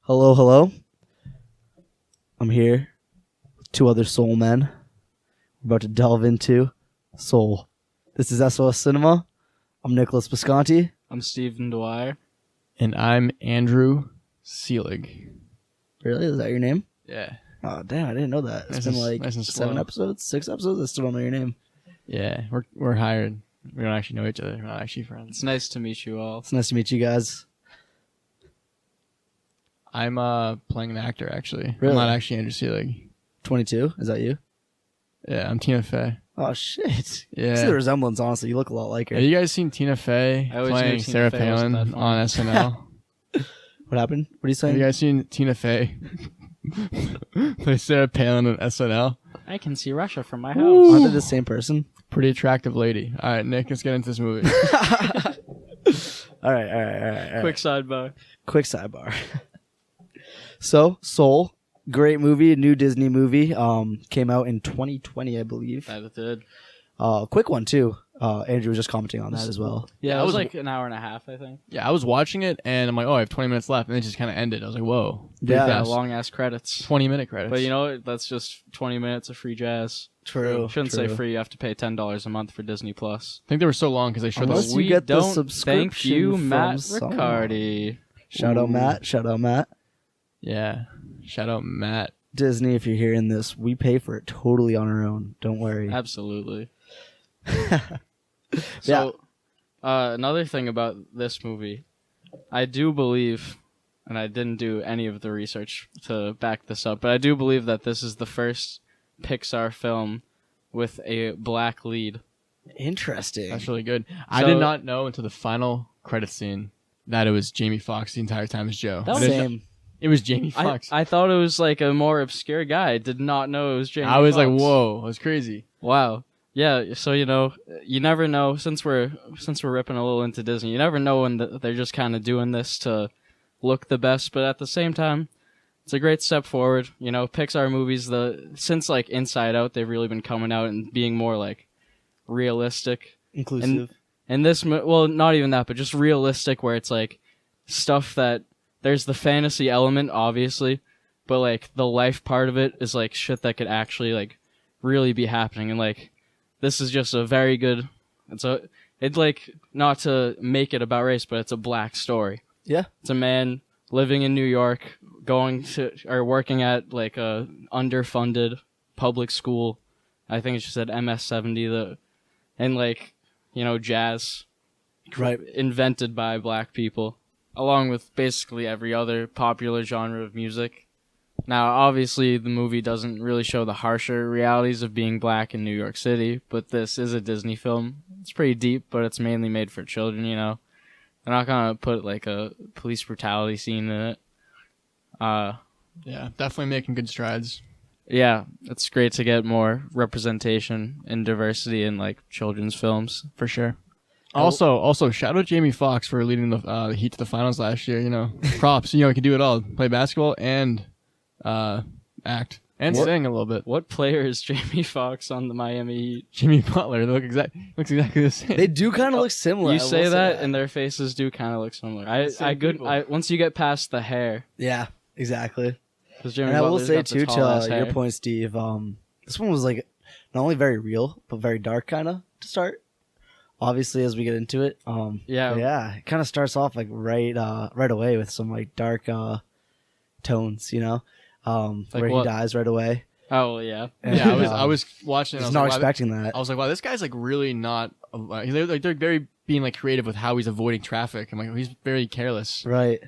Hello, hello. I'm here with two other soul men. We're about to delve into soul. This is SOS Cinema. I'm Nicholas Bisconti. I'm Stephen Dwyer. And I'm Andrew Seelig. Really? Is that your name? Yeah. Oh, damn. I didn't know that. It's Nice been and- like nice and 7 slow. episodes, 6 episodes. I still don't know your name. Yeah, we're hired. We don't actually know each other. We're not actually friends. It's nice to meet you all. It's nice to meet you guys. I'm playing an actor, actually. Really? I'm not actually Andrew Seelig. 22. Is that you? Yeah, I'm Tina Fey. Oh, shit. Yeah. I see the resemblance, honestly. You look a lot like her. Have you guys seen Tina Fey I always playing knew Tina Sarah Fey wasn't Palin that funny. on SNL? What happened? What are you Have saying? you guys seen Tina Fey play Sarah Palin on SNL? I can see Russia from my Aren't house. they the same person? Pretty attractive lady. All right, Nick, let's get into this movie. All right. Quick sidebar. Quick sidebar. So, Soul, great movie, new Disney movie. Came out in 2020, I believe. That it did. Quick one too. Andrew was just commenting on that as well. Yeah, I it was was- like an hour and a half, I think. Yeah, I was watching it, and I'm like, oh, I have 20 minutes left, and it just kind of ended. I was like, whoa. pretty Yeah, Yeah, fast. long ass credits. 20-minute credits. But you know what? That's just 20 minutes of free jazz. True. Shouldn't say true. free. You have to pay $10 a month for Disney Plus. I think they were so long because they showed Unless the you we get the don't subscription thank you, from Matt someone. Riccardi. Shout out Ooh. Matt. Shout out Matt. Yeah. Shout out Matt. Disney, if you're hearing this, we pay for it totally on our own. Don't worry. Absolutely. Yeah. So, another thing about this movie, I do believe, and I didn't do any of the research to back this up, but I do believe that this is the first Pixar film with a black lead. Interesting. That's really good. I So- did not know until the final credit scene that it was Jamie Foxx the entire time as Joe. That I was- didn't know- Same. It was Jamie Foxx. I thought it was like a more obscure guy. I did not know it was Jamie I was like, Foxx. whoa, that's crazy. Wow. Yeah, so you never know, since we're ripping a little into Disney, you never know when they're just kind of doing this to look the best, but at the same time, it's a great step forward. You know, Pixar movies, since like Inside Out, they've really been coming out and being more like realistic. Inclusive. And this, well, not even that, but just realistic, where it's like stuff that there's the fantasy element, obviously, but like the life part of it is like shit that could actually like really be happening. And like this is just a very good. It's like, not to make it about race, but it's a black story. Yeah. It's a man living in New York, working at like a underfunded public school. I think it just said MS-70. And like, jazz Right. invented by black people, along with basically every other popular genre of music. Now, obviously, the movie doesn't really show the harsher realities of being black in New York City, but this is a Disney film. It's pretty deep, but it's mainly made for children, They're not gonna put like a police brutality scene in it. Yeah, definitely making good strides. Yeah, it's great to get more representation and diversity in like children's films. For sure. Also, shout out Jamie Foxx for leading the Heat to the finals last year. Props. He can do it all. Play basketball and act and sing a little bit. What player is Jamie Foxx on the Miami Heat? Jimmy Butler. They looks exactly the same. They do kind of look similar. You I will say that, and their faces do kind of look similar. Once you get past the hair, Yeah, exactly. because Jimmy And I will Butler's say got the too, tall-ass to your hair. point, Steve. This one was like not only very real but very dark, kind of to start. Obviously, as we get into it, Yeah. it kind of starts off like right away with some like dark tones, Like where what? he dies right away. Oh well, yeah. And, Yeah, I was watching. I And was I not was like, wow, expecting that. I was like, wow, this guy's like really not. They're very being like creative with how he's avoiding traffic. I'm like, he's very careless. Right.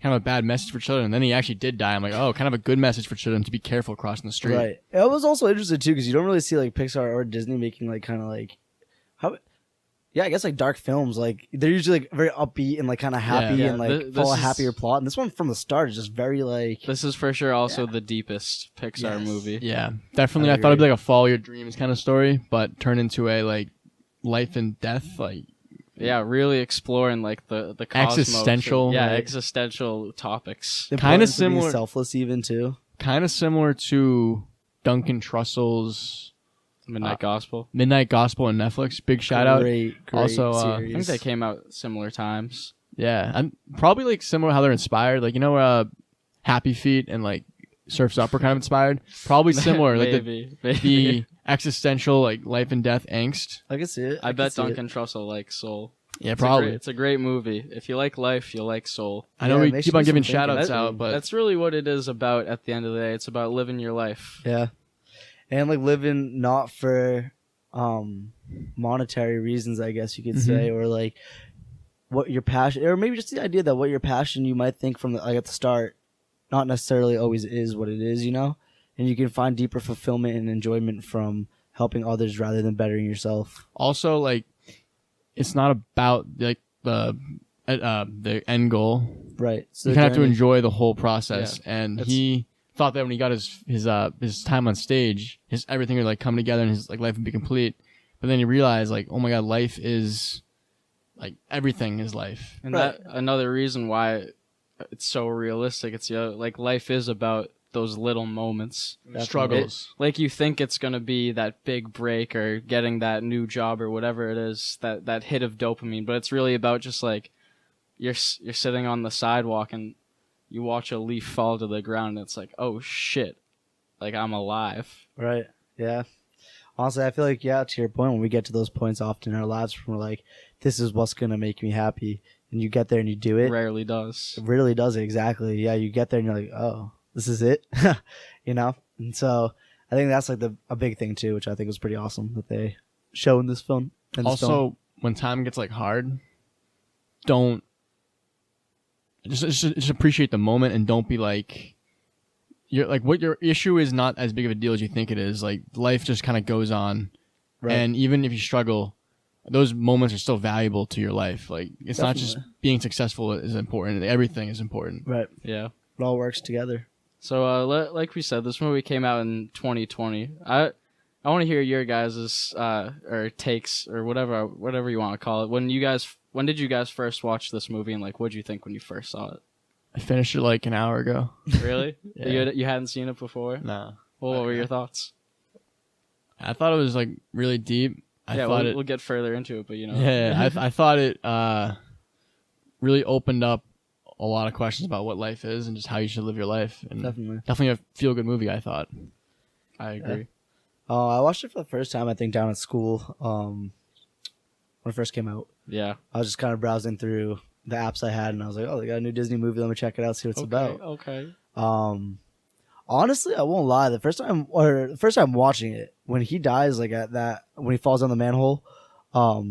Kind of a bad message for children. And then he actually did die. I'm like, oh, kind of a good message for children to be careful crossing the street. Right. It was also interesting too because you don't really see like Pixar or Disney making like kind of like how. Yeah, I guess like dark films, like they're usually like very upbeat and like kind of happy Yeah, and like this follow a is- happier plot. And this one from the start is just very like This is for sure also the deepest Pixar Yes. movie. Yeah, definitely. I I thought it'd be agree. like a follow your dreams kind of story, but turned into a like life and death, like Yeah, really exploring like the cosmos. Existential, Yeah, like- existential topics. the Kinda importance of being similar- selfless even too. kind of similar to Duncan Trussell's Midnight Gospel. Midnight Gospel on Netflix. Big shout out. Great Also, I series. think they came out similar times. Yeah, and probably like similar how they're inspired. Like Happy Feet and like Surf's Up are kind of inspired. Probably similar, like maybe. the existential like life and death angst. I can see it. I can bet see it. Duncan Trussell likes Soul. Yeah, probably. It's a great movie. If you like life, you'll like Soul. I know Yeah, it we makes keep you on do giving some shout outs thinking. out, but That's really what it is about at the end of the day. It's about living your life. Yeah, and like living not for monetary reasons, I guess you could say, or like what your passion, or maybe just the idea that what your passion you might think from like at the start, not necessarily always is what it is, you know, and you can find deeper fulfillment and enjoyment from helping others rather than bettering yourself. also like it's not about like the end goal. Right. So You kind of have to journey- enjoy the whole process, and That's- he thought that when he got his time on stage, his everything would like come together and his like life would be complete. But then he realized like, oh my god, life is like everything is life. And Right. that another reason why it's so realistic. It's like life is about those little moments. Definitely. Struggles. Like you think it's gonna be that big break or getting that new job or whatever it is, that hit of dopamine, but it's really about just like you're sitting on the sidewalk and you watch a leaf fall to the ground and it's like, oh shit, like I'm alive. Right. Yeah. Honestly, I feel like, yeah, to your point, when we get to those points often in our lives, we're like, this is what's going to make me happy. And you get there and you do it. Rarely does. It really does it, exactly. Yeah, you get there and you're like, oh, this is it. You know? And so I think that's like a big thing too, which I think was pretty awesome that they show in this film. Also, when time gets like hard, don't just appreciate the moment and don't be like you're like what your issue is not as big of a deal as you think it is. Like life just kind of goes on, Right. and even if you struggle, those moments are still valuable to your life. Like it's not just Definitely. being successful is important. Everything is important. Right. Yeah. It all works together. So, like we said, this movie came out in 2020. I want to hear your guys' or takes or whatever you want to call it. When did you guys first watch this movie, and like, what did you think when you first saw it? I finished it like an hour ago. Really? Yeah. You hadn't seen it before? Nah, Well, what were your thoughts? I thought it was like really deep. I yeah, thought we'll get further into it, but you know. Yeah, I thought it really opened up a lot of questions about what life is and just how you should live your life. And Definitely. a feel-good movie, I thought. I agree. I watched it for the first time, I think, down at school when it first came out. Yeah. I was just kind of browsing through the apps I had, and I was like, oh, they got a new Disney movie. Let me check it out, see what it's about. Okay. Honestly, I won't lie. The first time watching it, when he dies, like when he falls down the manhole, or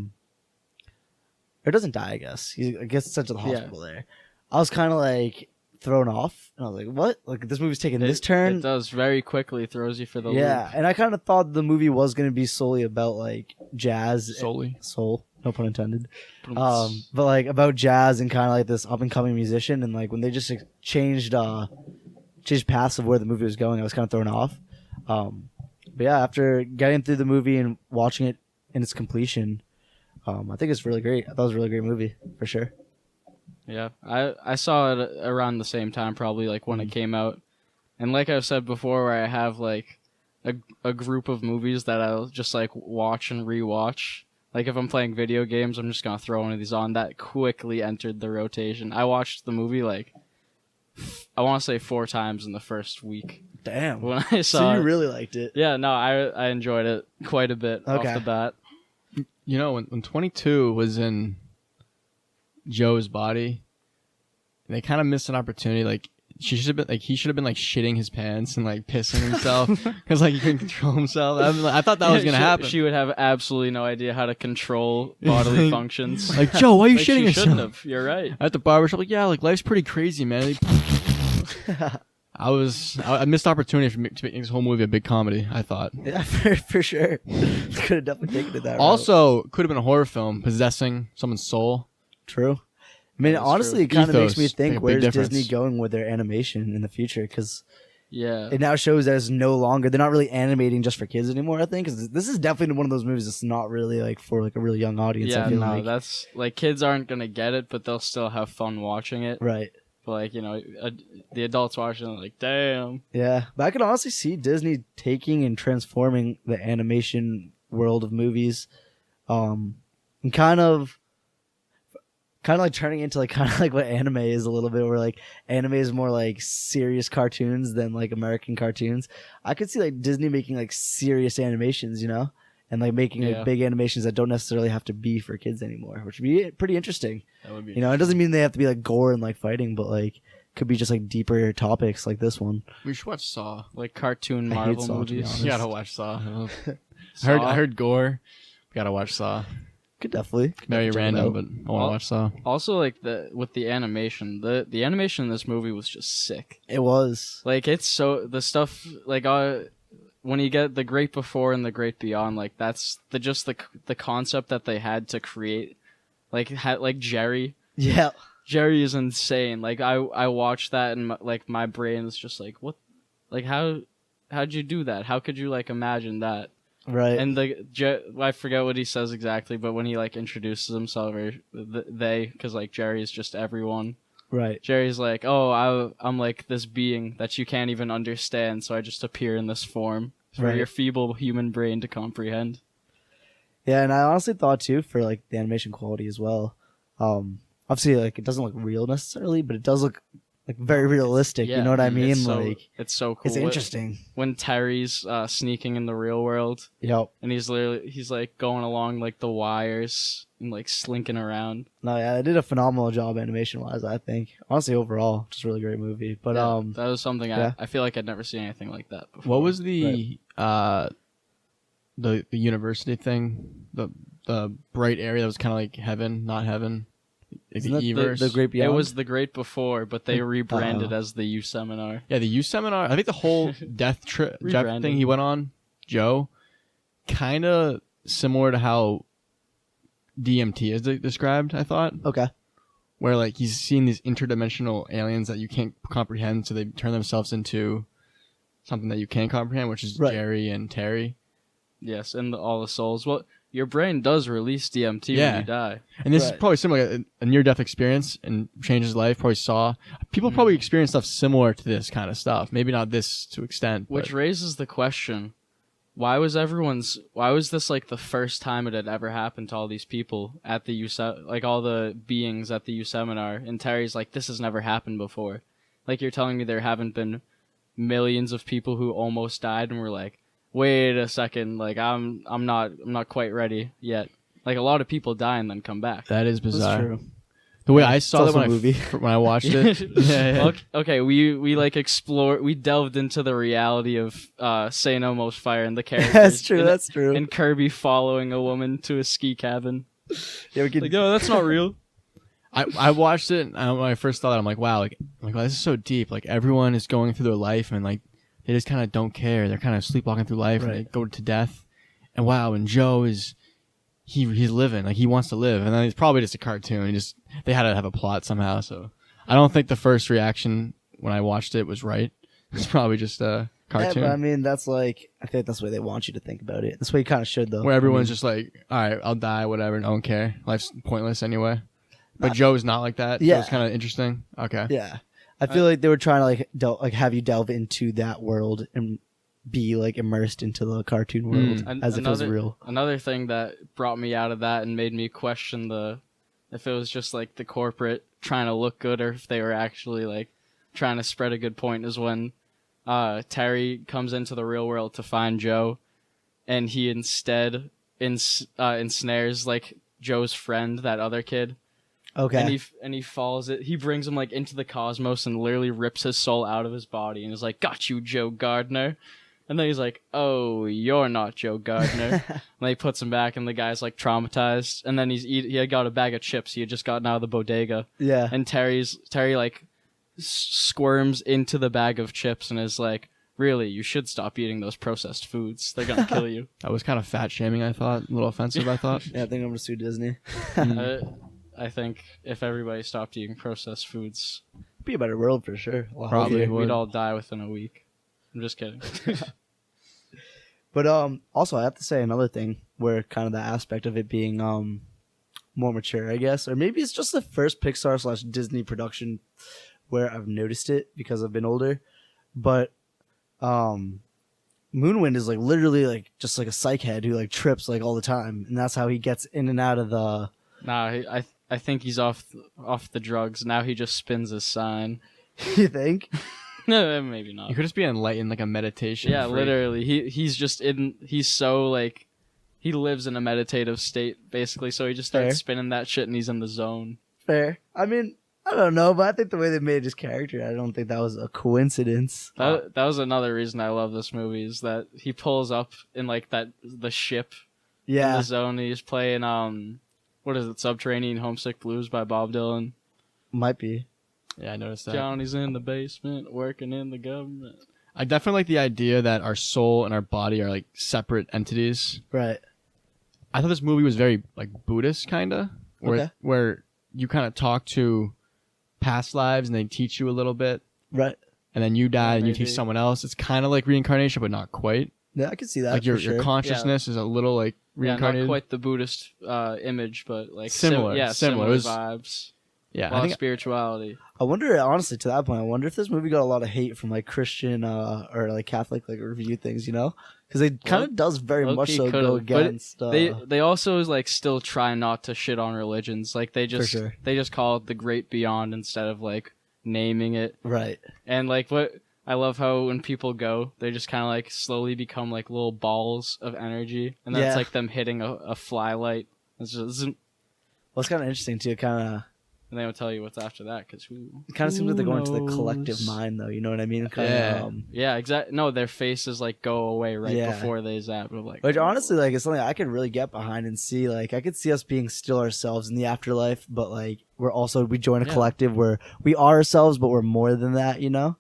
doesn't die, I guess. He gets sent to the hospital there. I was kind of like thrown off, and I was like, what? Like this movie's taking this turn? It does very quickly, throws you for the Yeah, loop. and I kind of thought the movie was going to be solely about like jazz. Soul, no pun intended. But like about jazz and kind of like this up and coming musician, and like when they just changed paths of where the movie was going, I was kind of thrown off. But yeah, after getting through the movie and watching it in its completion, I think it's really great. I thought it was a really great movie for sure. Yeah, I saw it around the same time, probably like when it came out, and like I've said before, where I have like a group of movies that I'll just like watch and rewatch. Like if I'm playing video games, I'm just gonna throw one of these on. That quickly entered the rotation. I watched the movie like I want to say 4 times in the first week. Damn. When I saw So you it. really liked it. Yeah, no, I enjoyed it quite a bit off Okay. the bat. You know, when 22 was in Joe's body, they kind of missed an opportunity. Like he should have been like shitting his pants and like pissing himself because like he couldn't control himself. I thought that was gonna happen. She would have absolutely no idea how to contrw bodily functions. Like, Joe, why are you Like, shitting she yourself? shouldn't have. You're right. At the barbershop, like, yeah, like life's pretty crazy, man. I missed opportunity to make this whole movie a big comedy. I thought. Yeah, for sure. Could have definitely taken it that route. Also, could have been a horror film possessing someone's soul. True. I mean, That's honestly, true. it kind of makes Ethos me make a think, big where's difference. Disney going with their animation in the future? Because Yeah. it now shows that it's no longer, they're not really animating just for kids anymore, I think. Because this is definitely one of those movies that's not really like for like a really young audience. Yeah, I feel no, like. that's like kids aren't gonna get it, but they'll still have fun watching it. Right. But like the adults watching it, like, damn. Yeah. But I could honestly see Disney taking and transforming the animation world of movies and kind of kind of like turning into like kind of like what anime is a little bit, where like anime is more like serious cartoons than like American cartoons. I could see like Disney making like serious animations, you know, and like making like big animations that don't necessarily have to be for kids anymore, which would be pretty interesting. That would be, you know, it doesn't mean they have to be like gore and like fighting, but like could be just like deeper topics like this one. We should watch Saw. Like cartoon Marvel movies. You gotta watch Saw. I heard gore. We gotta watch Saw. Could definitely. Very random, but I want to watch Saw. Also, like with the animation, the animation in this movie was just sick. It was. Like it's so the stuff like when you get the Great Before and the Great Beyond, like that's the concept that they had to create, like Jerry. Yeah. Jerry is insane. Like I watched that and my brain is just like, what, like how'd you do that? How could you like imagine that? Right. And I forget what he says exactly, but when he like introduces himself, or because like Jerry is just everyone. Right. Jerry's like, oh, I'm like this being that you can't even understand, so I just appear in this form for your feeble human brain to comprehend. Yeah, and I honestly thought too, for like the animation quality as well. Obviously, like it doesn't look real necessarily, but it does look like very realistic. You know what I mean? It's so cool. It's interesting when Terry's sneaking in the real world. Yep. And he's like going along like the wires and like slinking around. No, yeah, they did a phenomenal job animation wise. I think honestly overall, just a really great movie. But that was something I feel like I'd never seen anything like that before. What was the university thing? The bright area that was kind of like heaven, not heaven. Like the Great Beyond? It was the Great Before, but they rebranded as the Youth Seminar. Yeah, the Youth Seminar. I think the whole death thing he went on, Joe, kind of similar to how DMT is described, I thought. Okay. Where like he's seeing these interdimensional aliens that you can't comprehend, so they turn themselves into something that you can comprehend, which is Jerry and Terry. Yes, and all the souls. Well, your brain does release DMT when you die. And this is probably similar, a near-death experience and changes life. Probably saw. People probably experience stuff similar to this kind of stuff. Maybe not this to extent. Which raises the question, why was this like the first time it had ever happened to all these people at the like all the beings at the U Seminar? And Terry's like, this has never happened before. Like you're telling me there haven't been millions of people who almost died and were like, wait a second, like I'm not quite ready yet. Like a lot of people die and then come back. That is bizarre. That's true. The way I saw that when I watched it. Okay, we like we delved into the reality of Say No Most Fire and the characters. That's true. And Kirby following a woman to a ski cabin. Yeah, we could... Like, no, that's not real. I watched it and when I first thought it, I'm like, wow, wow, this is so deep. Like everyone is going through their life and like they just kind of don't care. They're kind of sleepwalking through life and they go to death. And wow, and Joe is, he's living. Like he wants to live. And then it's probably just a cartoon. They had to have a plot somehow. So I don't think the first reaction when I watched it was right. It's probably just a cartoon. Yeah, but I mean, I think that's the way they want you to think about it. That's the way you kind of should though. Where everyone's just like, all right, I'll die, whatever. I don't care. Life's pointless anyway. But Joe's not like that. Yeah. Joe's kind of interesting. Okay. Yeah. I feel like they were trying to have you delve into that world and be like immersed into the cartoon world as if it was real. Another thing that brought me out of that and made me question if it was just like the corporate trying to look good or if they were actually like trying to spread a good point is when Terry comes into the real world to find Joe, and he instead ensnares like Joe's friend, that other kid. Okay. And he follows it. He brings him like into the cosmos and literally rips his soul out of his body and is like, "Got you, Joe Gardner." And then he's like, "Oh, you're not Joe Gardner." And then he puts him back, and the guy's like traumatized. And then he had got a bag of chips. He had just gotten out of the bodega. Yeah. And Terry like squirms into the bag of chips and is like, "Really, you should stop eating those processed foods. They're gonna kill you." That was kind of fat shaming. I thought a little offensive. I thought. Yeah, I think I'm gonna sue Disney. I think if everybody stopped eating processed foods, it'd be a better world for sure. Probably we'd all die within a week. I'm just kidding. But also I have to say another thing where kind of the aspect of it being more mature, I guess, or maybe it's just the first Pixar / Disney production where I've noticed it because I've been older. But Moonwind is like literally like just like a psych head who like trips like all the time, and that's how he gets in and out of the. Nah, I I think he's off the drugs. Now he just spins his sign. You think? No, maybe not. You could just be enlightened, like a meditation. Yeah, freak. literally. He's so like, he lives in a meditative state basically. So he just starts spinning that shit, and he's in the zone. Fair. I mean, I don't know, but I think the way they made his character, I don't think that was a coincidence. That was another reason I love this movie, is that he pulls up in like the ship. Yeah. In the zone. He's playing what is it? Subterranean Homesick Blues by Bob Dylan. Might be. Yeah, I noticed that. Johnny's in the basement working in the government. I definitely like the idea that our soul and our body are like separate entities. Right. I thought this movie was very like Buddhist kinda. Where you kinda talk to past lives and they teach you a little bit. Right. And then you die and you teach someone else. It's kinda like reincarnation, but not quite. Yeah, I can see that. Like your consciousness is a little like reincarnated. Yeah, not quite the Buddhist image, but like similar. Similar vibes. Yeah, I think spirituality. I wonder, honestly, to that point, I wonder if this movie got a lot of hate from like Christian or like Catholic like review things, you know, because it kind of does very much so go against. They also like still try not to shit on religions. Like they just call it the Great Beyond instead of like naming it. Right. And like what I love how when people go, they just kind of like slowly become like little balls of energy, and that's like them hitting a fly light. It's just. Well, it's kind of interesting too, kind of. And they don't tell you what's after that, because it kind of seems like they're going to the collective mind, though. You know what I mean? Yeah, exactly. No, their faces like go away before they zap. Like, which honestly, like, it's something I could really get behind and see. Like, I could see us being still ourselves in the afterlife, but like we join a collective where we are ourselves, but we're more than that. You know,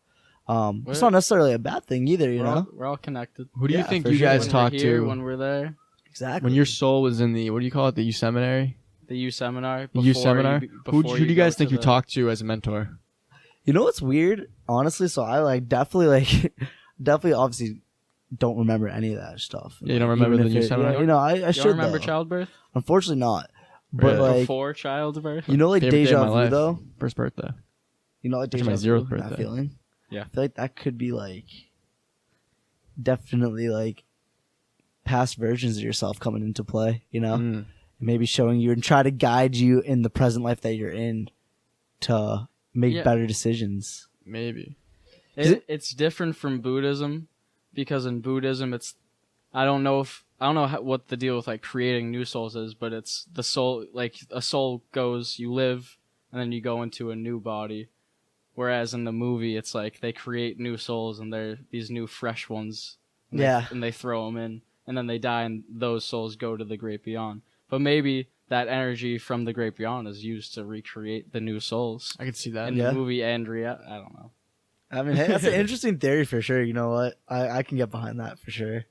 it's not necessarily a bad thing either. You know, we're all connected. Who do you think you guys talked to when we're there? Exactly. When your soul was in the, what do you call it, the seminary? The U seminar. Who do you guys think you talked to as a mentor? You know what's weird? Honestly, so I like definitely obviously don't remember any of that stuff. Yeah, you don't remember the U seminar? Yeah, you know, I should remember childbirth? Unfortunately not. Really? But like before childbirth? You know, like deja vu though? First birthday. You know, like deja vu, my 0th birthday. that feeling? Yeah. I feel like that could be like definitely like past versions of yourself coming into play, you know? Maybe showing you and try to guide you in the present life that you're in to make better decisions. Maybe. It's different from Buddhism, because in Buddhism I don't know what the deal with like creating new souls is, but it's the soul, like a soul goes, you live, and then you go into a new body. Whereas in the movie, it's like they create new souls and they're these new fresh ones. And they throw them in, and then they die, and those souls go to the Great Beyond. But maybe that energy from the Great Beyond is used to recreate the new souls. I could see that. In the movie Andrea, I don't know. I mean, hey, that's an interesting theory for sure. You know what? I can get behind that for sure.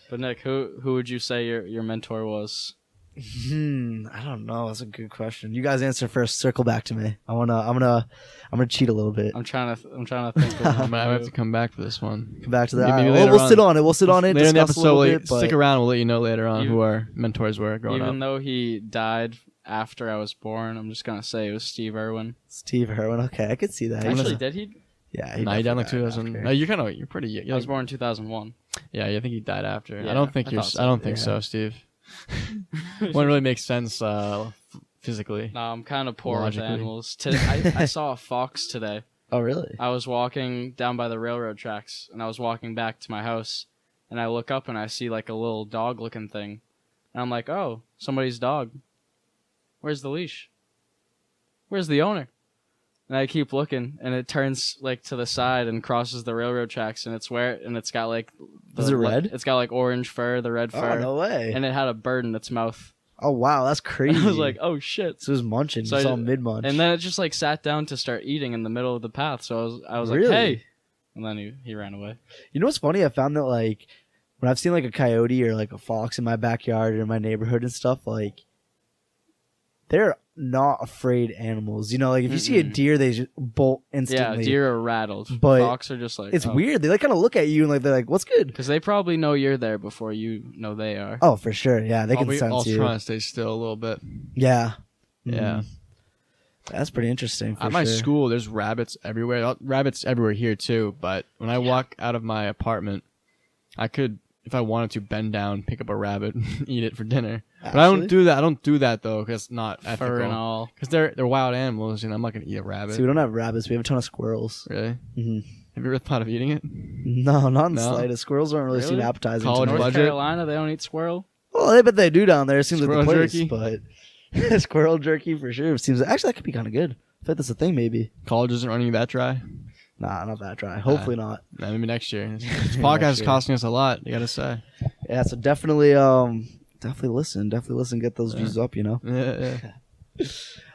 But Nick, who would you say your mentor was? I don't know. That's a good question. You guys answer first. Circle back to me. I'm gonna cheat a little bit. I'm trying to think. I might have to come back to this one. Come back to that. We'll sit on it. We'll sit on it. Later in the episode, stick around. We'll let you know later on who our mentors were growing up. Even though he died after I was born, I'm just gonna say it was Steve Irwin. Steve Irwin. Okay, I could see that. Actually, did he? Yeah, he died like 2000. No, you're pretty young. I was born in 2001. Yeah, I think he died after. Yeah, I don't think so, Steve. Wouldn't really make sense physically. No, I'm kind of poor with animals. I saw a fox today. Oh, really? I was walking down by the railroad tracks, and I was walking back to my house, and I look up and I see like a little dog-looking thing, and I'm like, oh, somebody's dog. Where's the leash? Where's the owner? And I keep looking, and it turns like to the side and crosses the railroad tracks, and it's got like. Is it red? It's got like orange fur, the red fur. Oh, no way! And it had a bird in its mouth. Oh wow, that's crazy! And I was like, oh shit! So it was munching. So it's all mid munch. And then it just like sat down to start eating in the middle of the path. So I was really? like, hey, and then he ran away. You know what's funny? I found that like when I've seen like a coyote or like a fox in my backyard or in my neighborhood and stuff, like they're not afraid animals. You know, like if you see a deer, they just bolt instantly. Yeah, deer are rattled. But fox are just like, it's weird. They like kind of look at you and like they're like, "What's good?" Because they probably know you're there before you know they are. Oh, for sure. Yeah, they can sense you. I'll try and stay still a little bit. Yeah. Yeah. That's pretty interesting. At my school, there's rabbits everywhere. Rabbits everywhere here too. But when I walk out of my apartment, I could, if I wanted to, bend down, pick up a rabbit, eat it for dinner. But I don't do that. I don't do that though, because it's not Fur ethical. and all. Because they're wild animals, and I'm not gonna eat a rabbit. See, we don't have rabbits. We have a ton of squirrels. Really? Mm-hmm. Have you ever thought of eating it? No, not in the slightest. Squirrels don't really seem appetizing. College North budget? Carolina, they don't eat squirrel. Well, I bet they do down there. It seems Squirrel like the place, jerky? but squirrel jerky for sure. Seems actually that could be kind of good. I bet that's a thing, maybe. College isn't running that dry. Nah, not that dry. Hopefully not. Nah, maybe next year. This podcast is costing us a lot. You gotta say. Yeah, so definitely listen. Get those views up. You know. Yeah.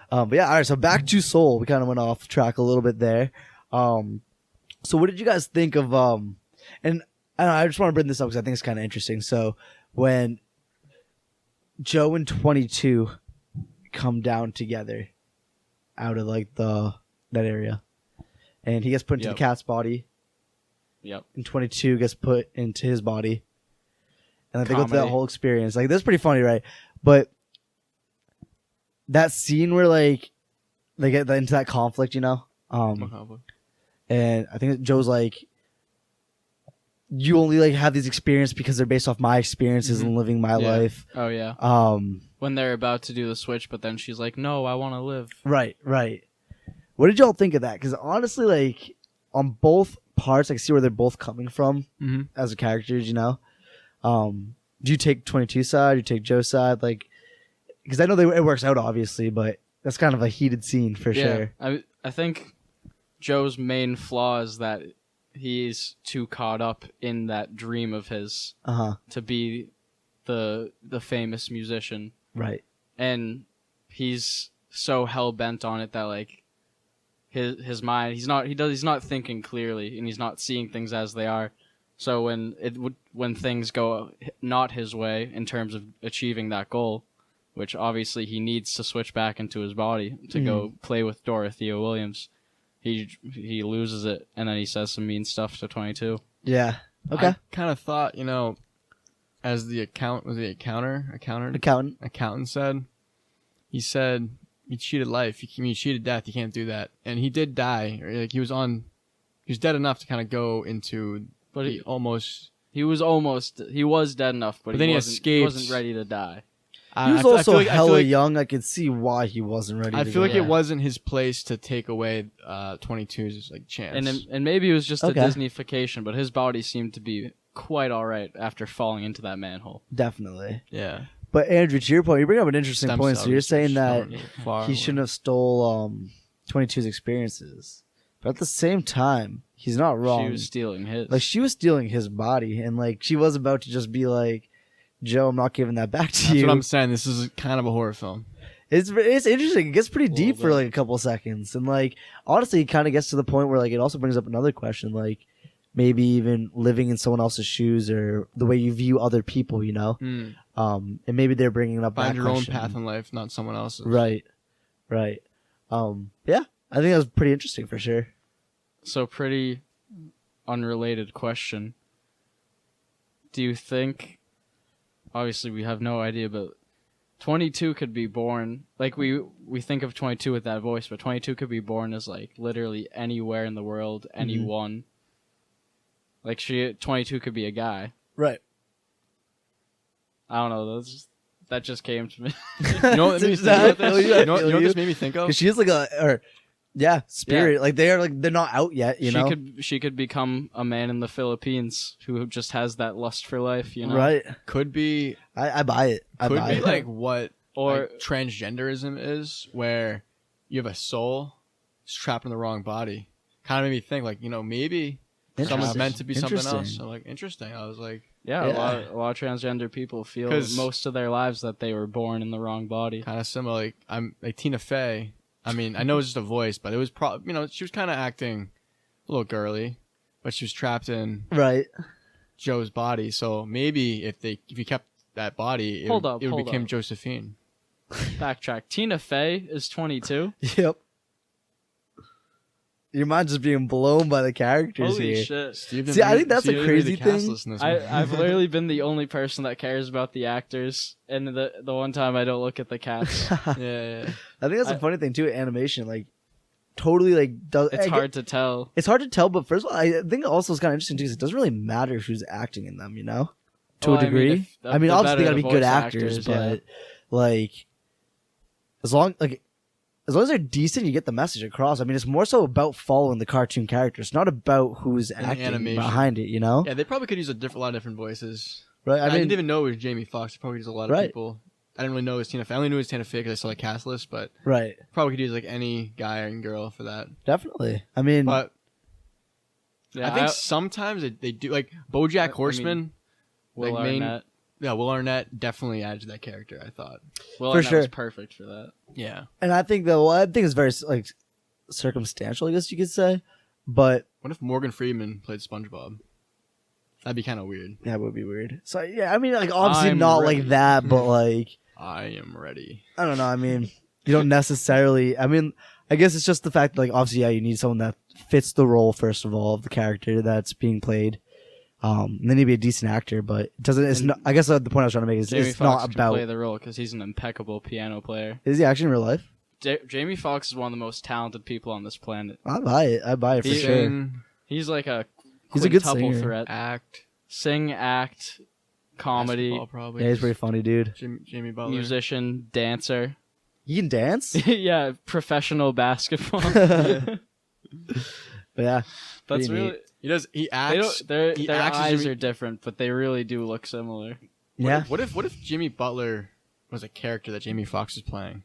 But yeah, all right. So back to Soul. We kind of went off track a little bit there. So what did you guys think of and I just want to bring this up because I think it's kind of interesting. So when Joe and 22 come down together out of like that area, and he gets put into the cat's body. Yep. And 22 gets put into his body, and like, they go through that whole experience. Like that's pretty funny, right? But that scene where like they get into that conflict, you know. And I think Joe's like, you only like have these experiences because they're based off my experiences and living my life. Oh yeah. When they're about to do the switch, but then she's like, "No, I want to live." Right. What did y'all think of that? Because honestly, like on both parts, I see where they're both coming from as characters. You know, do you take 22's side? Do you take Joe's side? Like, because I know it works out obviously, but that's kind of a heated scene for sure. I think Joe's main flaw is that he's too caught up in that dream of his to be the famous musician. Right. And he's so hell bent on it that like his mind he's not thinking clearly, and he's not seeing things as they are. So when things go not his way in terms of achieving that goal, which obviously he needs to switch back into his body to go play with Dorothea Williams, he loses it, and then he says some mean stuff to 22. Yeah. Okay. I kind of thought, as the accountant said, he said, "You cheated life. You cheated death. You can't do that." And he did die. Like he was dead enough to kind of go into. But he was dead enough, but then he escaped. He wasn't ready to die. He was also hella young. I could see why he wasn't ready. I feel like it wasn't his place to take away 22's like chance. And maybe it was just a Disneyfication, but his body seemed to be quite all right after falling into that manhole. Definitely. Yeah. But Andrew, to your point, you bring up an interesting point. So you're saying that he shouldn't have stole 22's experiences, but at the same time, he's not wrong. She was stealing his. Like she was stealing his body, and like she was about to just be like, "Joe, I'm not giving that back to you." That's what I'm saying. This is kind of a horror film. It's interesting. It gets pretty deep for like a couple of seconds, and like honestly, it kind of gets to the point where like it also brings up another question, like maybe even living in someone else's shoes or the way you view other people, you know. And maybe they're bringing up find that your question. own path in life, not someone else's. Right. Yeah, I think that was pretty interesting for sure. So pretty unrelated question. Do you think? Obviously, we have no idea, but 22 could be born like we think of 22 with that voice, but 22 could be born as like literally anywhere in the world, anyone. Like 22 could be a guy. Right. I don't know. That just came to me. You know what this made me think of? Because she is like spirit. Yeah. Like they're not out yet. She could become a man in the Philippines who just has that lust for life. Right. Could be. I buy it. Could be like what or transgenderism is, where you have a soul trapped in the wrong body. Kind of made me think like maybe someone's meant to be something else. So like interesting. I was like. Yeah, a lot of transgender people feel most of their lives that they were born in the wrong body. Kind of similar. Like I'm like Tina Fey. I mean, I know it's just a voice, but it was probably she was kind of acting a little girly, but she was trapped in Joe's body. So maybe if you kept that body, it would become Josephine. Backtrack. Tina Fey is 22. Yep. Your mind's just being blown by the characters Holy here. Shit. See, I think that's a crazy thing. I've literally been the only person that cares about the actors, and the one time I don't look at the cats. Yeah. I think that's a funny thing too. Animation, like, totally like it's hard to tell. It's hard to tell, but first of all, I think also it's kind of interesting too because it doesn't really matter who's acting in them. to a degree. I mean, obviously they gotta be good actors, but like as long as they're decent, you get the message across. I mean, it's more so about following the cartoon characters, not about who's acting behind it. You know? Yeah, they probably could use a lot of different voices. Right. I didn't even know it was Jamie Foxx. They probably use a lot of people. I didn't really know it was Tina Fey. I only knew it was Tina Fey because I saw the cast list, but probably could use like any guy and girl for that. Definitely. I mean, but I think sometimes they do like BoJack Horseman. Will Arnett. Will Arnett definitely adds to that character. I thought Will Arnett was perfect for that. Yeah, and I think it's very like circumstantial, I guess you could say. But what if Morgan Freeman played SpongeBob? That'd be kind of weird. That would be weird. So yeah, I mean, like obviously not ready. Like that, but like I am ready. I don't know. I mean, you don't necessarily. I mean, I guess it's just the fact that, like, obviously, you need someone that fits the role first of all of the character that's being played. And then he'd be a decent actor, but it doesn't. It's not. I guess the point I was trying to make is Jamie it's Foxx not about play the role because he's an impeccable piano player. Is he actually in real life? Jamie Foxx is one of the most talented people on this planet. I buy it for sure. He's like he's a good singer. Threat. Act, comedy. Probably. Yeah, he's pretty funny, dude. Jamie Butler. Musician, dancer. He can dance? Yeah, professional basketball. But yeah, that's really. He acts. Their eyes are different, but they really do look similar. What if Jimmy Butler was a character that Jamie Foxx is playing?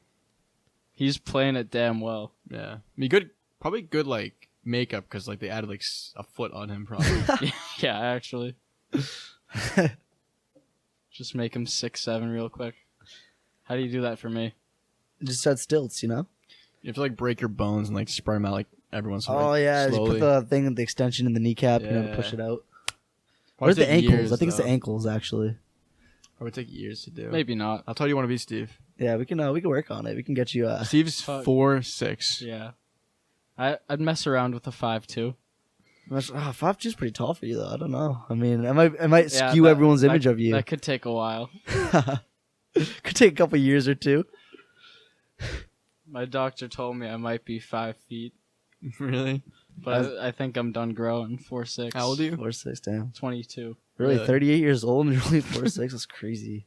He's playing it damn well. Yeah, I mean, probably good like makeup because like they added like a foot on him probably. Yeah, actually. Just make him 6'7" real quick. How do you do that for me? Just add stilts, you know. You have to like break your bones and like spread them out like every once in a while. while. Oh yeah, you put the thing, the extension in the kneecap, to push it out. Or the ankles? I think it's the ankles actually. Probably take years to do. Maybe not. I'll tell you want to be Steve. Yeah, we can work on it. We can get you. Steve's 4'6". Yeah, I'd mess around with a 5'2". 5'2" is pretty tall for you though. I don't know. I mean, it might skew everyone's image of you. That could take a while. Could take a couple years or two. My doctor told me I might be 5 feet. Really? But I think I'm done growing. 4'6". How old are you? 4'6", damn. 22. Really? 38 years old and you're only 4'6"? That's crazy.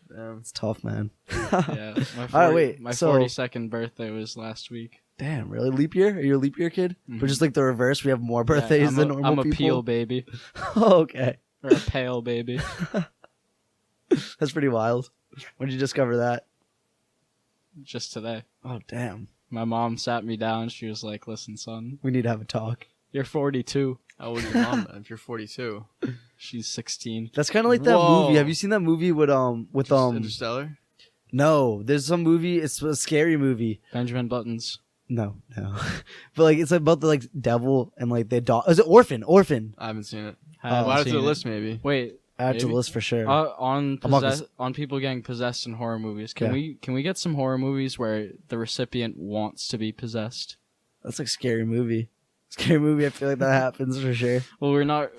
Damn. It's tough, man. Yeah. My 42nd birthday was last week. Damn, really? Leap year? Are you a leap year kid? Mm-hmm. But just like the reverse, we have more birthdays than normal people? I'm a peel baby. Oh, okay. Or a pale baby. That's pretty wild. When did you discover that? Just today. Oh, damn. My mom sat me down. She was like, listen, son. We need to have a talk. You're 42. How old is your mom if you're 42? She's 16. That's kind of like that movie. Have you seen that movie with Interstellar? No, there's some movie. It's a scary movie. Benjamin Buttons. No. But like it's about the like devil and like the dog. Is it Orphan? I haven't seen it. Add it to the list maybe. Wait. Add to the list for sure. On people getting possessed in horror movies. Can we get some horror movies where the recipient wants to be possessed? That's like scary movie. Scary movie. I feel like that happens for sure. Well, we're not.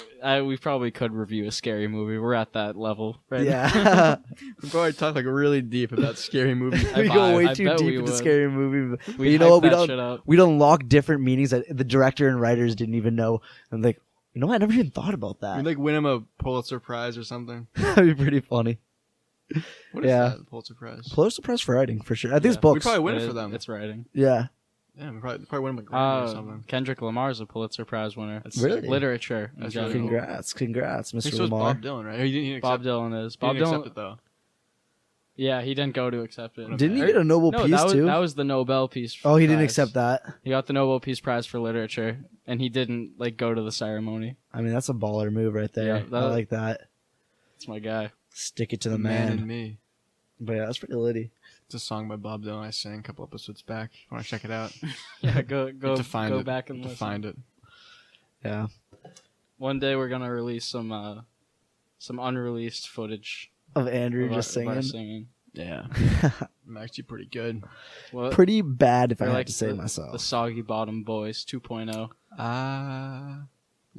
We probably could review a scary movie. We're at that level, right? Yeah. We probably talk like really deep about scary movies. We go way too deep into scary movie. But you know what? We'd unlock different meanings that the director and writers didn't even know. And like, you know what? I never even thought about that. We'd like win him a Pulitzer Prize or something. That'd be pretty funny. What is that? Pulitzer Prize? Pulitzer Prize for writing, for sure. I think it's books. We'd probably win it for them. It's writing. Yeah. Yeah, we probably win him a Grammy or something. Kendrick Lamar's a Pulitzer Prize winner. That's really? Literature. That's really congrats, Mr. So Lamar. Bob Dylan, right? He didn't Bob Dylan is. Bob Dylan didn't accept it though. Yeah, he didn't go to accept it. Didn't he get a Nobel Peace too? That was the Nobel Peace. Oh, he didn't accept that. He got the Nobel Peace Prize for literature, and he didn't like go to the ceremony. I mean, that's a baller move right there. Yeah, I like that. That's my guy. Stick it to the man. And me. But yeah, that's pretty litty. It's a song by Bob Dylan I sang a couple episodes back. If you want to check it out? Yeah, go back and listen. Find it. Yeah. One day we're gonna release some unreleased footage of Andrew just singing. singing. Yeah. I'm actually pretty good. What? Pretty bad if I had to say myself. The Soggy Bottom Boys 2.0.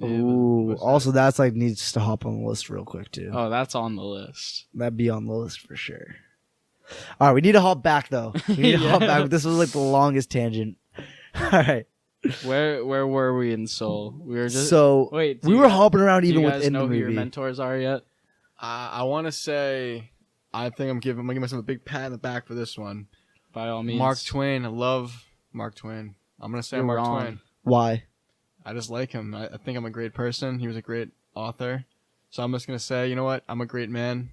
Ooh, also that's like needs to hop on the list real quick too. Oh, that's on the list. That'd be on the list for sure. All right, we need to hop back though. We need to hop back. This was like the longest tangent. All right. Where were we in Seoul? We were just we were hopping around even within the movie. Do you guys know who your mentors are yet? I want to say, I'm gonna give myself a big pat on the back for this one. By all means. Mark Twain. I love Mark Twain. I'm gonna say You're Mark wrong. Twain. Why? I just like him. I think I'm a great person. He was a great author. So I'm just gonna say, you know what? I'm a great man.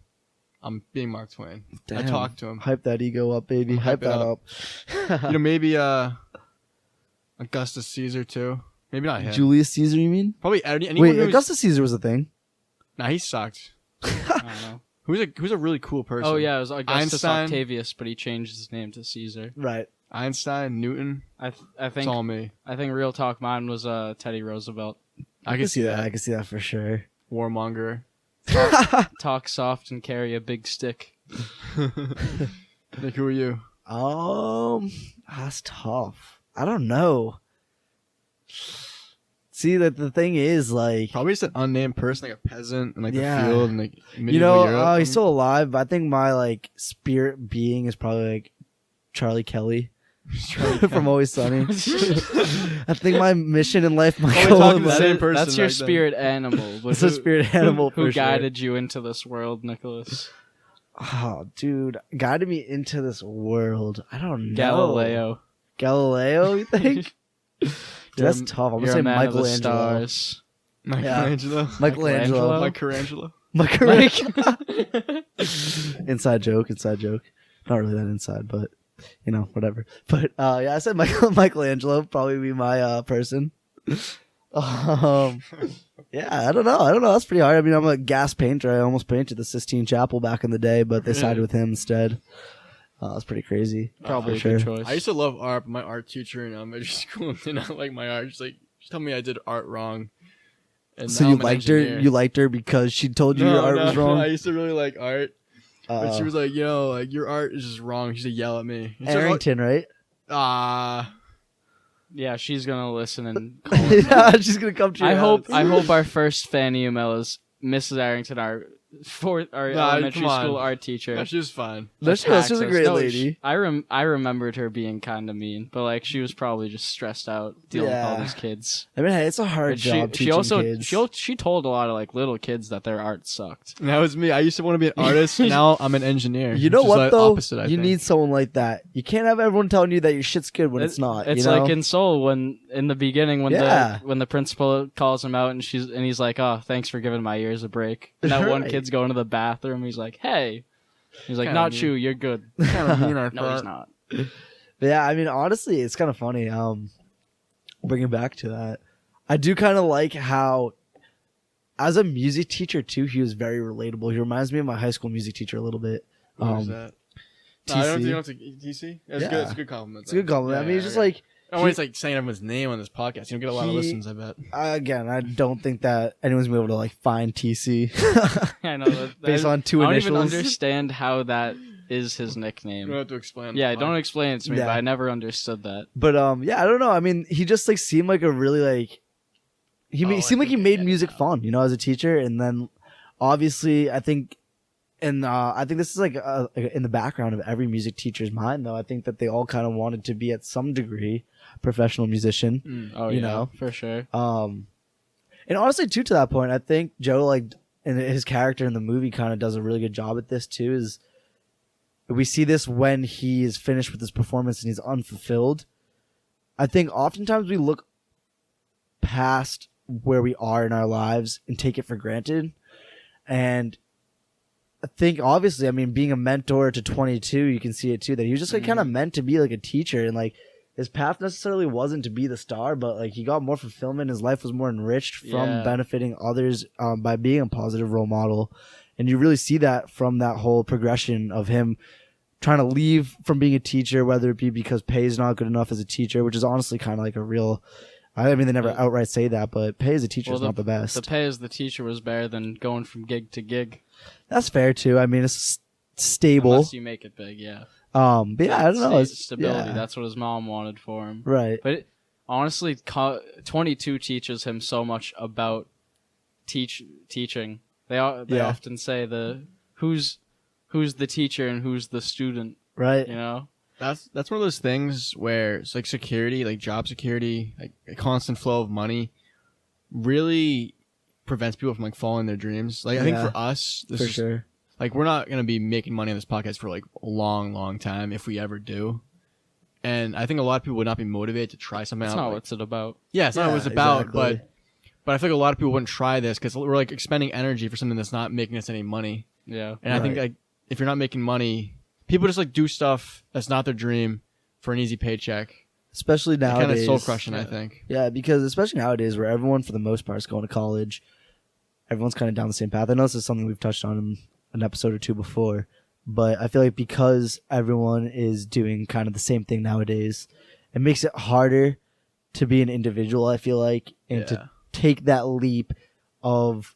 I'm being Mark Twain. Damn. I talked to him. Hype that ego up, baby. Hype that up. Maybe Augustus Caesar too. Maybe not him. Julius Caesar, you mean? Probably anyone. Wait, Augustus Caesar was a thing. Nah, he sucked. I don't know. Who's a really cool person? Oh yeah, it was Augustus Einstein. Octavius, but he changed his name to Caesar. Right. Einstein, Newton. I It's think all me. I think real talk mine was Teddy Roosevelt. I can see that. I can see that for sure. Warmonger. Talk soft and carry a big stick. Nick, who are you? That's tough. I don't know. See, that the thing is, like, Probably just an unnamed person, like a peasant in like Yeah. the field in like you medieval know, Europe. he's still alive, but I think my like spirit being is probably like Charlie Kelly from Always Sunny. I think my mission in life, my Oh, we're goal talking in the life, same person That's your back then. spirit animal. but it's a spirit animal who for sure. guided you into this world, Nicholas? Oh, dude, guided me into this world. I don't know. Galileo. You think? Dude, that's tough. I'm gonna You're say a man of the Michelangelo. stars. Michelangelo. Michelangelo. Michelangelo? Michelangelo. Inside joke. Not really that inside, but you know, whatever. But yeah, I said Michelangelo probably be my person. Yeah, I don't know. That's pretty hard. I mean, I'm a gas painter. I almost painted the Sistine Chapel back in the day, but they sided with him instead. That's pretty crazy. Probably for a good sure. choice. I used to love art, but my art teacher in elementary school did not like my art. She told me I did art wrong. And So now you I'm an liked her? engineer. You liked her because she told you your art was wrong? I used to really like art, but she was like, like your art is just wrong. She used to yell at me. And she was like, Arrington, right? Yeah, she's gonna listen and call us Yeah, out. she's gonna come to your I hope house. our first fan email is Mrs. Arrington, our elementary come on. school art teacher. no, she was fine. No, she was attacks a us. great No, lady. I remembered her being kind of mean, but like she was probably just stressed out dealing with all Yeah. these kids. I mean, hey, it's a hard But job she teaching also kids. she told a lot of like little kids that their art sucked. And that was me. I used to want to be an artist. Now I'm an engineer. You know which is what the though? Opposite, I You think. need someone like that. You can't have everyone telling you that your shit's good when it's not. It's you know? like in Seoul when in the beginning when Yeah. the principal calls him out and he's like, "Oh, thanks for giving my ears a break." And that one Right. kid's going to the bathroom. He's like, "Hey," he's like, Kinda "Not mean. you. You're good." Kind of mean, I No, thought. he's not. But yeah, I mean, honestly, it's kind of funny. Bringing back to that, I do kind of like how, as a music teacher too, he was very relatable. He reminds me of my high school music teacher a little bit. What was that? No, I don't think you have to TC. It's Yeah. good. It's a good compliment. It's a good compliment. I mean, it's just like, I always like saying everyone's name on this podcast. You don't get a lot of He- listens, I bet. again, I don't think that anyone's gonna be able to like find TC I know that, based on two I don't initials. even understand how that is his You nickname. don't have to explain. Yeah, Fine. don't explain it to me, Yeah. but I never understood that. But yeah, I don't know. I mean, he just like seemed like a really like I seemed like he think I made get it music now. fun, you know, as a teacher. And then obviously, I think, and I think this is like in the background of every music teacher's mind, though. I think that they all kind of wanted to be at some degree a professional musician. Oh, You yeah, know? for sure. And honestly, too, to that point, I think Joe, like, and his character in the movie kind of does a really good job at this too. Is we see this when he is finished with his performance and he's unfulfilled. I think oftentimes we look past where we are in our lives and take it for granted. And I think obviously, I mean, being a mentor to 22, you can see it too, that he was just like kind of meant to be like a teacher, and like his path necessarily wasn't to be the star, but like he got more fulfillment. His life was more enriched from Yeah. benefiting others by being a positive role model. And you really see that from that whole progression of him trying to leave from being a teacher, whether it be because pay is not good enough as a teacher, which is honestly kind of like a real, I mean, they never outright say that, but pay as a teacher is not the best. The pay as the teacher was better than going from gig to gig. That's fair too. I mean, it's stable. Unless you make it big, yeah. But yeah, I don't know. It's Stability. yeah. That's what his mom wanted for him. Right. But honestly, 22 teaches him so much about teaching. They Yeah. often say who's the teacher and who's the student. Right. You know. That's one of those things where it's like security, like job security, like a constant flow of money, really prevents people from like following their dreams. Like I think for us, this for is sure. like we're not gonna be making money on this podcast for like a long time if we ever do. And I think a lot of people would not be motivated to try something That's out. not Like, what it's about. yeah, it's not what it's about, exactly. but I feel like a lot of people wouldn't try this because we're like expending energy for something that's not making us any money. Yeah. And I think like if you're not making money, people just like do stuff that's not their dream for an easy paycheck. Especially nowadays. Kind of soul crushing, I think. Yeah, because especially nowadays where everyone for the most part is going to college, everyone's kind of down the same path. I know this is something we've touched on in an episode or two before, but I feel like because everyone is doing kind of the same thing nowadays, it makes it harder to be an individual, I feel like, and to take that leap of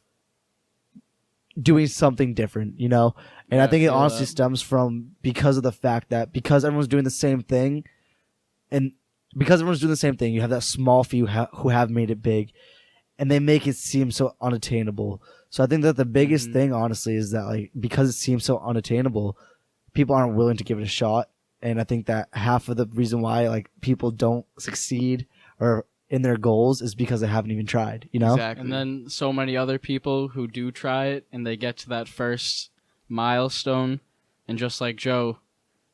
doing something different, you know? And I think it honestly stems from because of the fact that because everyone's doing the same thing, and because everyone's doing the same thing, you have that small few who have made it big, and they make it seem so unattainable. So I think that the biggest thing, honestly, is that like because it seems so unattainable, people aren't willing to give it a shot. And I think that half of the reason why like people don't succeed or in their goals is because they haven't even tried, you know? Exactly. And then so many other people who do try it and they get to that first milestone, and just like Joe,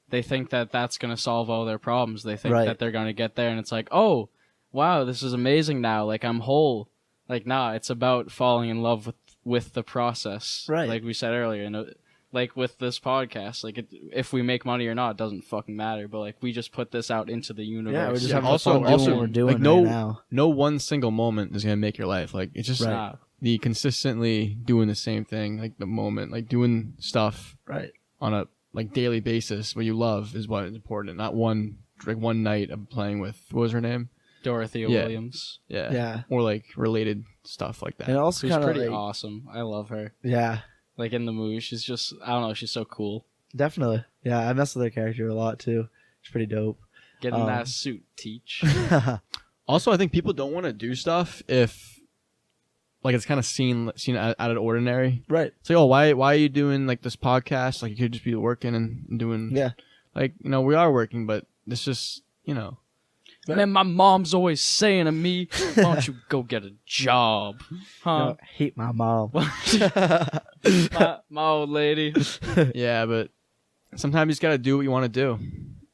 they think that that's going to solve all their problems. They think that they're going to get there, and it's like, oh, wow, this is amazing now. Like, I'm whole. Like, nah, it's about falling in love with the process. Right. Like we said earlier. And like with this podcast, like if we make money or not, it doesn't fucking matter. But like we just put this out into the universe. Yeah, we're just having also fun doing what we're doing like no right now. no one single moment is gonna make your life. Like it's just the consistently doing the same thing, like the moment, like doing stuff on a like daily basis what you love is what is important. Not one night of playing with what was her name? Dorothea Williams. Yeah. Or like related stuff like that. And also she's pretty like, awesome. I love her. Yeah. Like in the movie, she's just, I don't know, she's so cool. Definitely. Yeah, I mess with her character a lot too. She's pretty dope. Get in that suit, Teach. Also, I think people don't want to do stuff if like it's kind of seen out of the ordinary. Right. It's like, oh, why are you doing like this podcast? Like you could just be working and doing like, you know, we are working, but it's just, you know. Man, my mom's always saying to me, why don't you go get a job? Huh? No, I hate my mom. my old lady. Yeah, but sometimes you just got to do what you want to do.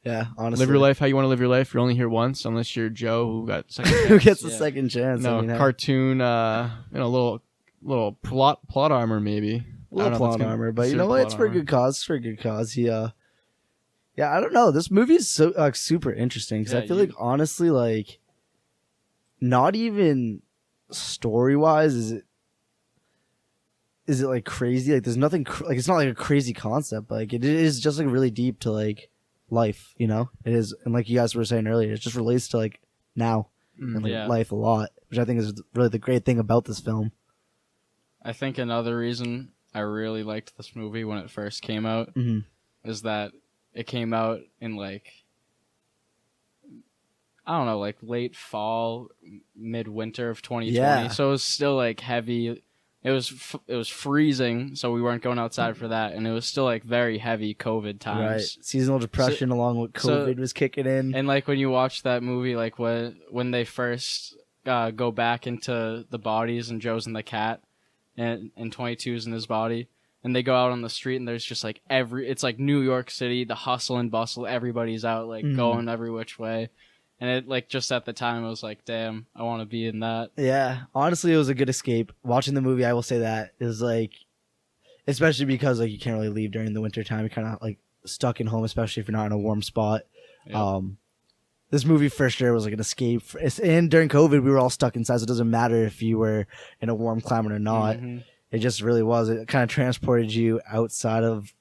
Yeah, honestly. Live your life how you want to live your life. You're only here once, unless you're Joe who got second chance. Who gets the second chance? No, I mean, cartoon, you know, little plot armor maybe. Little plot armor, but you know what? It's for a good cause. It's for a good cause. Yeah, I don't know. This movie is so super interesting because I feel like honestly, like, not even story wise, is it like crazy? Like, there's nothing like it's not like a crazy concept. But, like, it is just like really deep to like life. You know, it is, and like you guys were saying earlier, it just relates to like now and like life a lot, which I think is really the great thing about this film. I think another reason I really liked this movie when it first came out is that it came out in like, I don't know, like late fall, midwinter of 2020. Yeah. So it was still like heavy. It was freezing, so we weren't going outside for that, and it was still like very heavy COVID times. Right, seasonal depression along with COVID was kicking in. And like when you watch that movie, like when they first go back into the bodies and Joe's in the cat, and 22's in his body. And they go out on the street, and there's just like it's like New York City, the hustle and bustle. Everybody's out like going every which way. And it like just at the time, I was like, damn, I want to be in that. Yeah, honestly, it was a good escape. Watching the movie, I will say that is like, especially because like you can't really leave during the winter time. You're kind of like stuck in home, especially if you're not in a warm spot. Yep. This movie for sure was like an escape. And during COVID, we were all stuck inside, so it doesn't matter if you were in a warm climate or not. It just really was. It kind of transported you outside of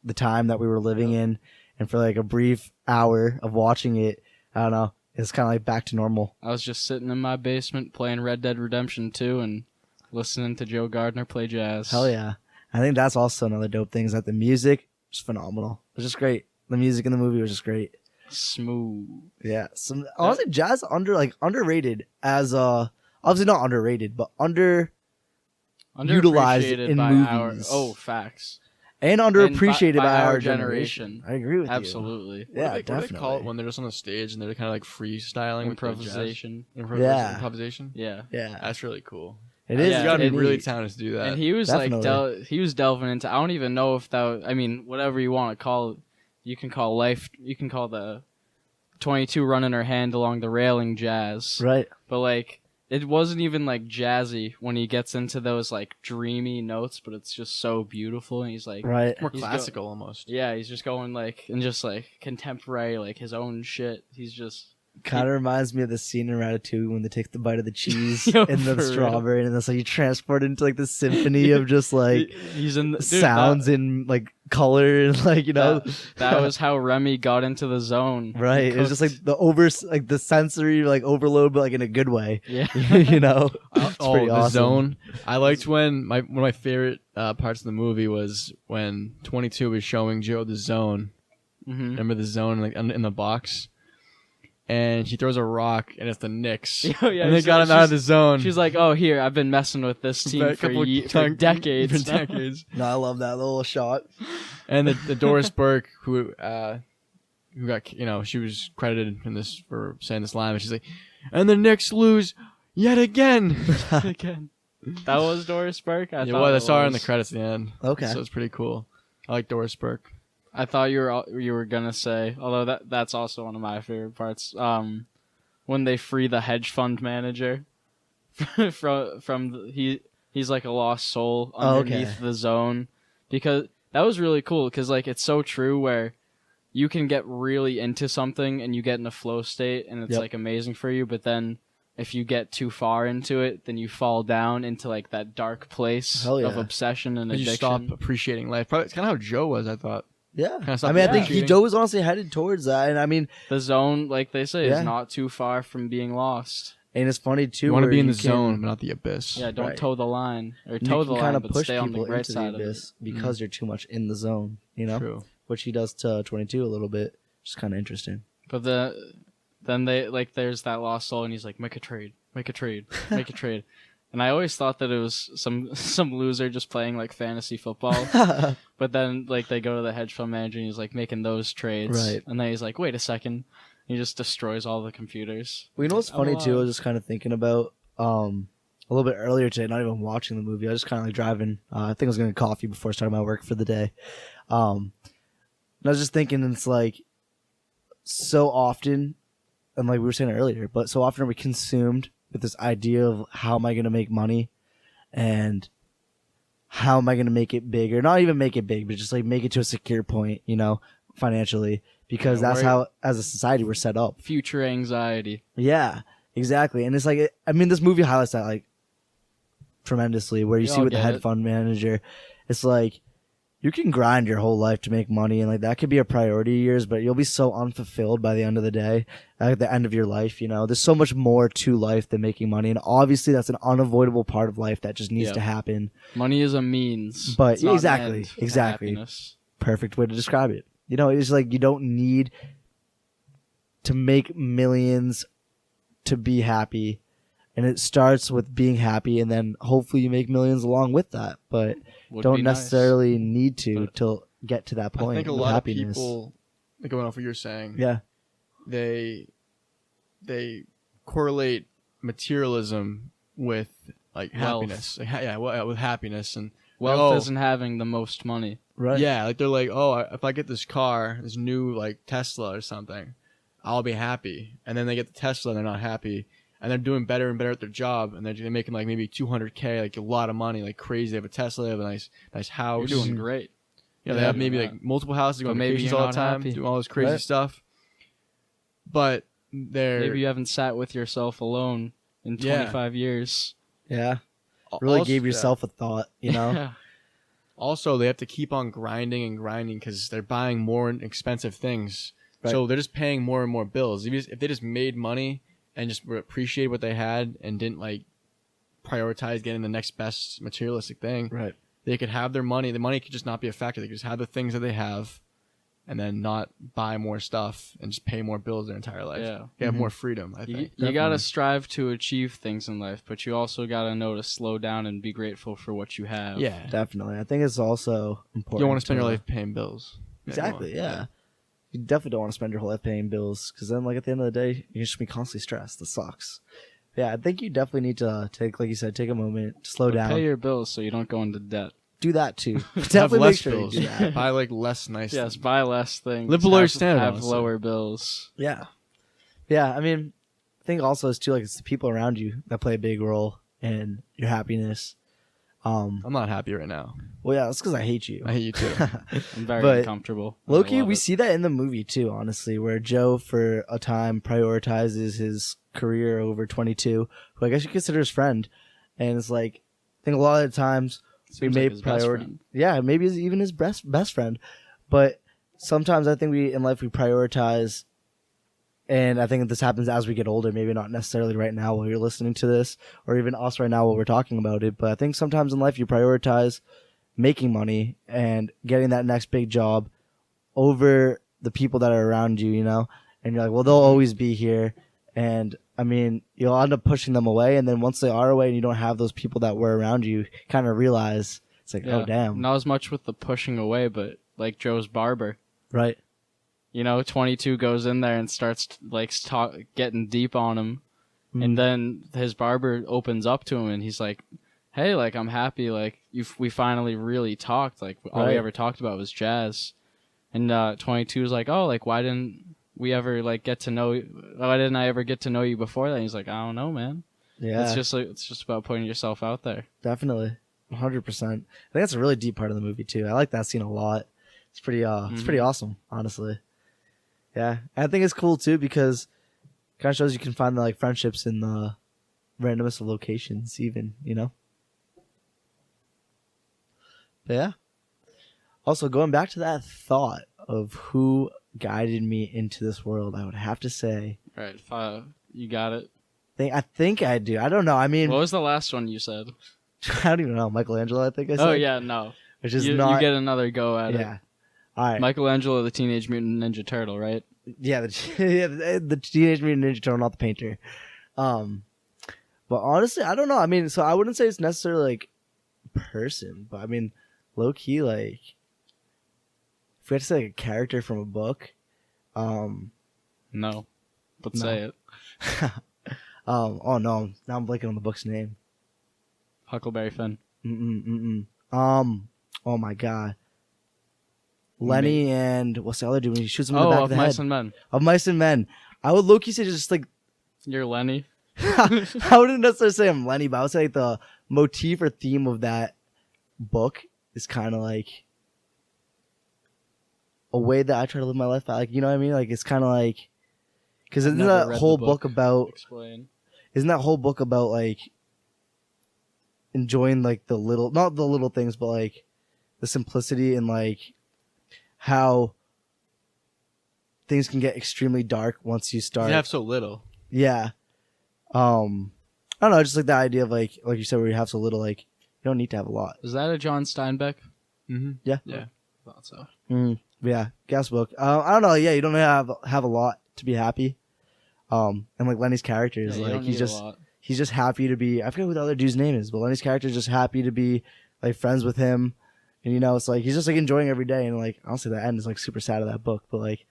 the time that we were living in. And for like a brief hour of watching it, I don't know, it's kind of like back to normal. I was just sitting in my basement playing Red Dead Redemption 2 and listening to Joe Gardner play jazz. Hell yeah. I think that's also another dope thing is that the music was phenomenal. It was just great. The music in the movie was just great. Smooth. Yeah. Honestly, jazz underrated as obviously not underrated, but utilized in movies. Facts. And underappreciated by our generation. I agree with you. Absolutely. Yeah, what do they call it when they're just on the stage and they're kind of like freestyling? Improvisation. Improvisation? Yeah. Yeah. Yeah. That's really cool. It is. You gotta be pretty really neat. talented to do that. And he was Definitely. he was delving into. I don't even know if that. I mean, whatever you want to call it, you can call life. You can call the 22 running her hand along the railing jazz. Right. But like, it wasn't even like jazzy when he gets into those like dreamy notes, but it's just so beautiful. And he's like, Right. More he's classical almost. yeah, he's just going like and just like contemporary, like his own shit. He's just. Kind of reminds me of the scene in Ratatouille when they take the bite of the cheese Yo, and the for real. strawberry, and it's like you transport into like the symphony of just like He's in the, dude, sounds and like color and like that was how Remy got into the zone. right. It was just like the sensory like overload, but like in a good way. Yeah. you know. It's Oh, pretty the awesome. zone. I liked when one of my favorite parts of the movie was when 22 was showing Joe the zone. Mm-hmm. Remember the zone like in the box? And she throws a rock, and it's the Knicks. Oh, yeah, and they so got him out of the zone. She's like, "Oh, here, I've been messing with this team for decades." For decades. No, I love that little shot. And the Doris Burke, who got, she was credited in this for saying this line, and she's like, "And the Knicks lose yet again." Again. That was Doris Burke. I saw her in the credits at the end. Okay. So it's pretty cool. I like Doris Burke. I thought you were gonna say, although that's also one of my favorite parts. When they free the hedge fund manager he's like a lost soul underneath the zone, because that was really cool. Because like it's so true where you can get really into something and you get in a flow state and it's like amazing for you, but then if you get too far into it, then you fall down into like that dark place of obsession and addiction. You stop appreciating life. Probably, it's kind of how Joe was, I thought. Yeah. Kind of I mean, I think appreciating. Joe was honestly headed towards that, and I mean, The zone, like they say, is not too far from being lost. and it's funny too. You want to where be in you the can- zone, but not the abyss. Yeah, don't Right. toe the line or You toe can the kind line, of but push stay on the people right into side the of it. abyss because you're too much in the zone. You know, True. which he does to 22 a little bit, which is kind of interesting. But then they like there's that lost soul, and he's like, make a trade, make a trade, make a trade. And I always thought that it was some loser just playing like fantasy football. But then like they go to the hedge fund manager and he's like making those trades. Right. And then he's like, wait a second. He just destroys all the computers. Well, you know what's funny too? I was just kind of thinking about a little bit earlier today, not even watching the movie. I was just kind of like driving. I think I was going to coffee before starting my work for the day. And I was just thinking, it's like so often, and like we were saying earlier, but so often are we consumed with this idea of how am I going to make money and how am I going to make it big, or not even make it big, but just like make it to a secure point, you know, financially, because that's how as a society we're set up. Future anxiety. Yeah, exactly. And it's like, I mean, this movie highlights that like tremendously, where you see with the hedge fund manager, it's like you can grind your whole life to make money, and like that could be a priority of yours, but you'll be so unfulfilled by the end of the day, at the end of your life. You know, there's so much more to life than making money, and obviously that's an unavoidable part of life that just needs to happen. Money is a means, but it's not exactly, an end to exactly, happiness. perfect way to describe it. You know, it's like you don't need to make millions to be happy, and it starts with being happy, and then hopefully you make millions along with that, but don't necessarily need to get to that point. I think a lot of people, going off what you're saying, they correlate materialism with like happiness, with happiness, and wealth isn't having the most money, right? Yeah, like they're like, oh, if I get this car, this new like Tesla or something, I'll be happy. And then they get the Tesla, and they're not happy. And they're doing better and better at their job, and they're making like maybe $200K, like a lot of money, like crazy. They have a Tesla, they have a nice house. You're doing great. You know, they have maybe like multiple houses, going on vacations all the time, doing all this crazy stuff. But maybe you haven't sat with yourself alone in 25 years. Yeah, really gave yourself a thought, you know. Also, they have to keep on grinding and grinding because they're buying more expensive things, so they're just paying more and more bills. If they just made money and just appreciate what they had and didn't like prioritize getting the next best materialistic thing, they could have their money. The money could just not be a factor. They could just have the things that they have and then not buy more stuff and just pay more bills their entire life. Yeah. You have more freedom, I think. You got to strive to achieve things in life, but you also got to know to slow down and be grateful for what you have. Yeah. Definitely. I think it's also important. You don't want to spend your life paying bills. Exactly, yeah. You definitely don't want to spend your whole life paying bills, because then, like, at the end of the day, you're just be constantly stressed. That sucks. Yeah, I think you definitely need to take, like you said, take a moment, slow down. Pay your bills so you don't go into debt. Do that too. Have Definitely less make sure bills. you do that. Buy like less nice. Yes, things. buy less things. Live below your standard. Have honestly. lower bills. Yeah. Yeah, I mean, I think also is too, like, it's the people around you that play a big role in your happiness. I'm not happy right now. Well, yeah, that's because I hate you. I hate you too. I'm very But uncomfortable. Loki, we it. see that in the movie too, honestly, where Joe for a time prioritizes his career over 22, who I guess you consider his friend, and it's like, I think a lot of the times we Seems may like his best priority, friend. yeah, maybe it's even his best friend, but sometimes I think we in life we prioritize. And I think this happens as we get older, maybe not necessarily right now while you're listening to this, or even us right now while we're talking about it. But I think sometimes in life you prioritize making money and getting that next big job over the people that are around you, you know? And you're like, well, they'll always be here. And I mean, you'll end up pushing them away. And then once they are away and you don't have those people that were around you, kind of realize it's like, oh, damn. Not as much with the pushing away, but like Joe's barber. Right. 22 goes in there and starts getting deep on him. And then his barber opens up to him and he's like, hey, like, I'm happy. Like, we finally really talked. Like, all we ever talked about was jazz. And 22 is like, oh, like, why didn't we ever, like, get to know you? Why didn't I ever get to know you before that? And he's like, I don't know, man. Yeah. It's just about putting yourself out there. Definitely. 100%. I think that's a really deep part of the movie, too. I like that scene a lot. It's pretty awesome, honestly. Yeah. I think it's cool, too, because it kind of shows you can find the, like, friendships in the randomest of locations, even, you know? But yeah. Also, going back to that thought of who guided me into this world, I would have to say... Right. You got it. I think I do. I don't know. I mean... What was the last one you said? I don't even know. Michelangelo, I think I said. Oh, yeah, no. Which is you get another go at it. Yeah. All right. Michelangelo, the Teenage Mutant Ninja Turtle, right? Yeah, the Teenage Mutant Ninja Turtle, not the painter. But honestly, I don't know. I mean, so I wouldn't say it's necessarily like person, but I mean, low key, like if we had to say like a character from a book, no, but say it. Oh no, now I'm blanking on the book's name. Huckleberry Finn. Oh my god. Lenny and what's the other dude when he shoots him in the back of the head? Mice and Men. Of Mice and Men. I would low-key say just like... You're Lenny. I wouldn't necessarily say I'm Lenny, but I would say like the motif or theme of that book is kind of like a way that I try to live my life. Like, you know what I mean? Like, it's kind of like... Because isn't that whole book about... Explain. Isn't that whole book about like enjoying like the little... Not the little things, but like the simplicity and like... how things can get extremely dark once you start. You have so little. Yeah. I don't know, just like the idea of like you said, where you have so little, like you don't need to have a lot. Is that a John Steinbeck? Mm-hmm. Yeah. Yeah. Thought so. Yeah. Gas book. I don't know. Yeah, you don't have a lot to be happy. And like Lenny's character is like he's just happy to be. I forget what the other dude's name is, but Lenny's character is just happy to be like friends with him. And, you know, it's like he's just like enjoying every day. And, like, honestly, the end is like super sad of that book. But, like,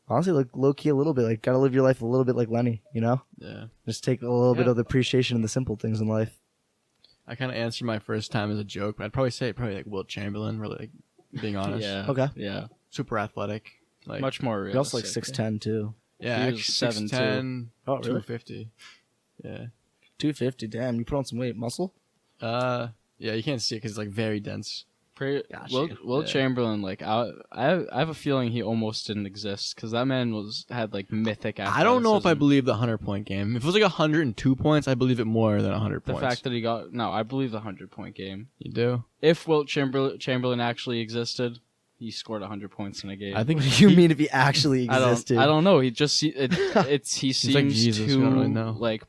honestly, like low key a little bit. Like, gotta live your life a little bit like Lenny, you know? Yeah. Just take a little bit of the appreciation in the simple things in life. I kind of answered my first time as a joke, but I'd probably say like Wilt Chamberlain, really, like, being honest. Yeah. Okay. Yeah. Super athletic. Like, Much more realistic. You're also like 6'10", too. Yeah, He was 6'10", Oh, really? 250. Yeah. 250, damn. You put on some weight. Muscle? Yeah, you can't see it because it's, like, very dense. Wilt Chamberlain, like I have a feeling he almost didn't exist because that man had like mythic athleticism. I don't know if I believe the 100-point game. If it was like 102 points, I believe it more than 100 points. The fact that I believe the 100-point game. You do? If Wilt Chamberlain actually existed, he scored 100 points in a game. I think. What do you mean if he actually existed? I don't know. He just he seems like Jesus, too we don't really know. like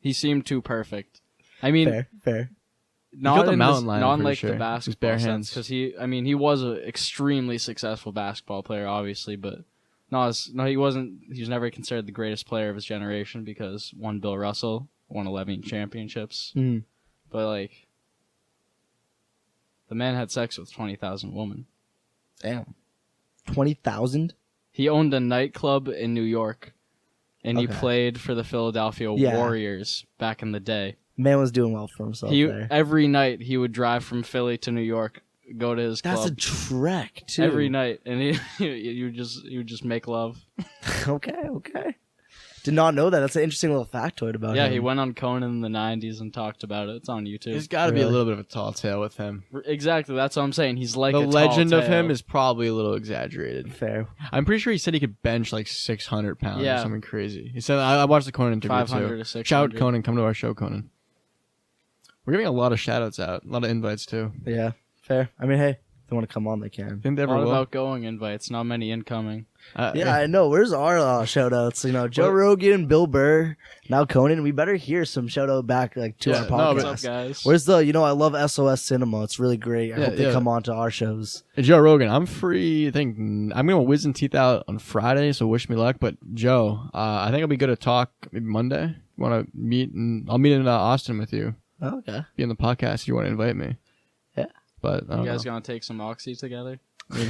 he seemed too perfect. I mean, fair. Not the in mountain lion, not I'm in like pretty the sure. basketball Bare sense, hands. because he was an extremely successful basketball player, obviously, but he wasn't. He was never considered the greatest player of his generation because Bill Russell won 11 championships, but like the man had sex with 20,000 women. Damn, 20,000. He owned a nightclub in New York and he played for the Philadelphia Warriors back in the day. Man was doing well for himself there. Every night he would drive from Philly to New York, go to his club. That's a trek too. Every night, and he would just make love. Okay. Did not know that. That's an interesting little factoid about him. Yeah, he went on Conan in the 90s and talked about it. It's on YouTube. There's got to be a little bit of a tall tale with him. Exactly, that's what I'm saying. He's like the a legend tall of tale. him is probably a little exaggerated. Fair. I'm pretty sure he said he could bench like 600 pounds or something crazy. He said, I watched the Conan interview 500 too. to 600. Shout Conan, come to our show, Conan. We're giving a lot of shout outs out, a lot of invites too. Yeah, fair. I mean, hey, if they want to come on, they can. I think they A ever lot of will. outgoing invites, not many incoming. Yeah, I know. Where's our shout outs? Joe Rogan, Bill Burr, now Conan. We better hear some shout out back to our podcast. What's up, guys? Where's the, I love SOS Cinema. It's really great. I hope they come on to our shows. Hey, Joe Rogan, I'm free. I think I'm going to whiz and teeth out on Friday, so wish me luck. But Joe, I think I'll be good to talk maybe Monday. You want to meet? I'll meet in Austin with you. Oh, okay. Be on the podcast if you want to invite me. Yeah. But you guys going to take some Oxy together?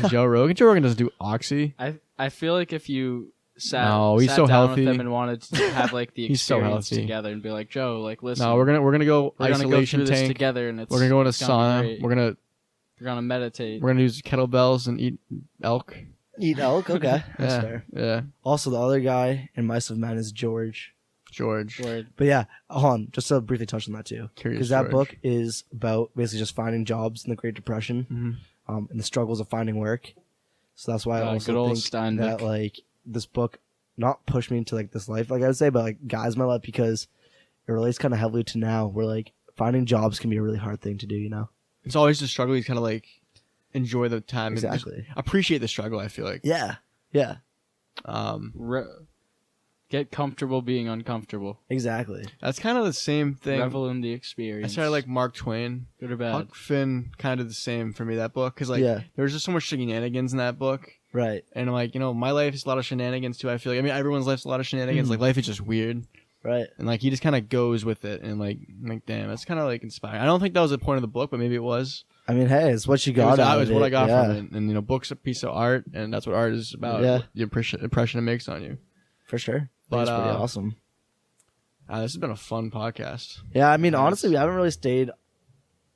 Joe Rogan doesn't do Oxy. I feel like if you sat he's so down healthy. with him and wanted to have like the He's so experience healthy. together and be like, Joe, like listen. No, we're gonna go we're gonna isolation go through tank this together, and we're gonna go in a it's gonna sauna. be great. We're gonna meditate. gonna use kettlebells and eat elk. Eat elk? Okay. That's fair. Yeah. Also, the other guy in Mice of Men is George. Word. But yeah, hold on, just to briefly touch on that too. Because that book is about basically just finding jobs in the Great Depression and the struggles of finding work. So that's why I also think Steinbeck. that like this book not pushed me into like this life, like I would say, but like guides my life because it relates kind of heavily to now where like finding jobs can be a really hard thing to do, It's always the struggle. You kind of like enjoy the time Exactly. and appreciate the struggle, I feel like. Yeah. Get comfortable being uncomfortable. Exactly. That's kind of the same thing. Revel in the experience. I started like Mark Twain. Good or bad. Huck Finn, kind of the same for me, that book. Because there was just so much shenanigans in that book. Right. And like, my life is a lot of shenanigans too, I feel like. I mean, everyone's life's a lot of shenanigans. Like, life is just weird. Right. And like, he just kind of goes with it. And like, damn, that's kind of like inspiring. I don't think that was the point of the book, but maybe it was. I mean, hey, it's what you got out of it. It was what I got from it. And, book's a piece of art, and that's what art is about. Yeah. The impression it makes on you. For sure. But it's pretty awesome. This has been a fun podcast. Yeah, I mean, honestly, we haven't really stayed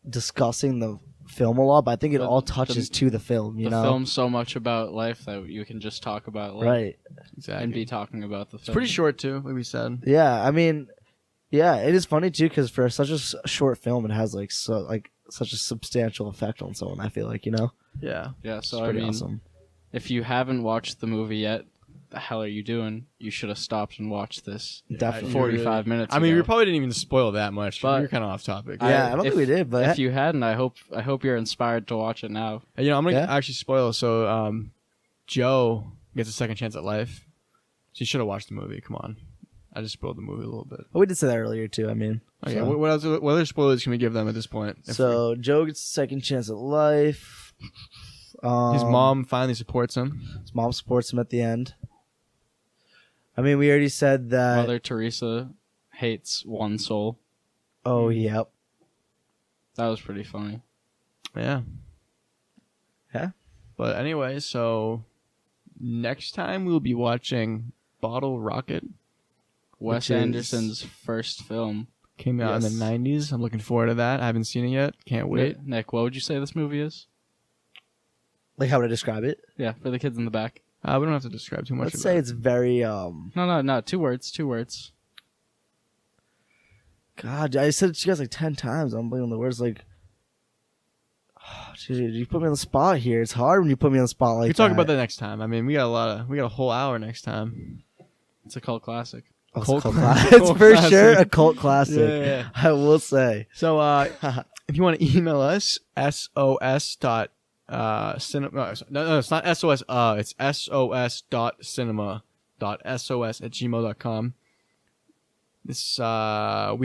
discussing the film a lot, but I think it all touches to the film, The film's so much about life that you can just talk about life. Right. Exactly. And be talking about the film. It's pretty short, too, like we said. Yeah, I mean, yeah, it is funny, too, because for such a short film, it has, such a substantial effect on someone, I feel like, Yeah. Yeah, so it's pretty awesome. If you haven't watched the movie yet, the hell are you doing? You should have stopped and watched this. Definitely. 45 minutes ago. I mean, we probably didn't even spoil that much. But You're kind of off topic. Yeah, I don't think we did, but if you hadn't, I hope you're inspired to watch it now. I'm gonna actually spoil. So, Joe gets a second chance at life. So you should have watched the movie. Come on, I just spoiled the movie a little bit. we did say that earlier too. I mean, Okay, so. what else? What other spoilers can we give them at this point? So Joe gets a second chance at life. His mom finally supports him. His mom supports him at the end. I mean, we already said that. Mother Teresa hates one soul. Oh, yep. That was pretty funny. Yeah. Yeah. But anyway, so next time we'll be watching Bottle Rocket. Wes Anderson's first film. Came out in the 90s. I'm looking forward to that. I haven't seen it yet. Can't wait. Nick, what would you say this movie is? Like, how would I describe it? Yeah, for the kids in the back. We don't have to describe too much. Let's say it's very No. 2 words. 2 words. God, I said it to you guys like 10 times. I'm blaming the words like. Oh, dude, you put me on the spot here. It's hard when you put me on the spot like that. We talk about that next time. I mean, we got a whole hour next time. It's a cult classic. Cult classic. It's for sure a cult classic. Yeah. I will say. So, if you want to email us, sos. Cinema. No, it's not SOS. It's sos.cinema.sos@gmail.com. This we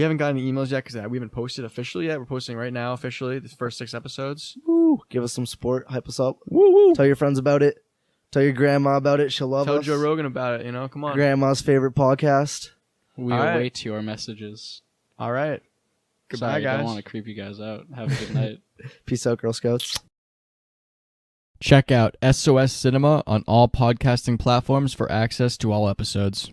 haven't gotten any emails yet because we haven't posted officially yet. We're posting right now officially the first 6 episodes. Woo! Give us some support. Hype us up. Woo woo! Tell your friends about it. Tell your grandma about it. She'll love us. Tell Joe Rogan about it. Come on. Grandma's favorite podcast. We await your messages. All right. Goodbye, Sorry, guys. I don't want to creep you guys out. Have a good night. Peace out, Girl Scouts. Check out SOS Cinema on all podcasting platforms for access to all episodes.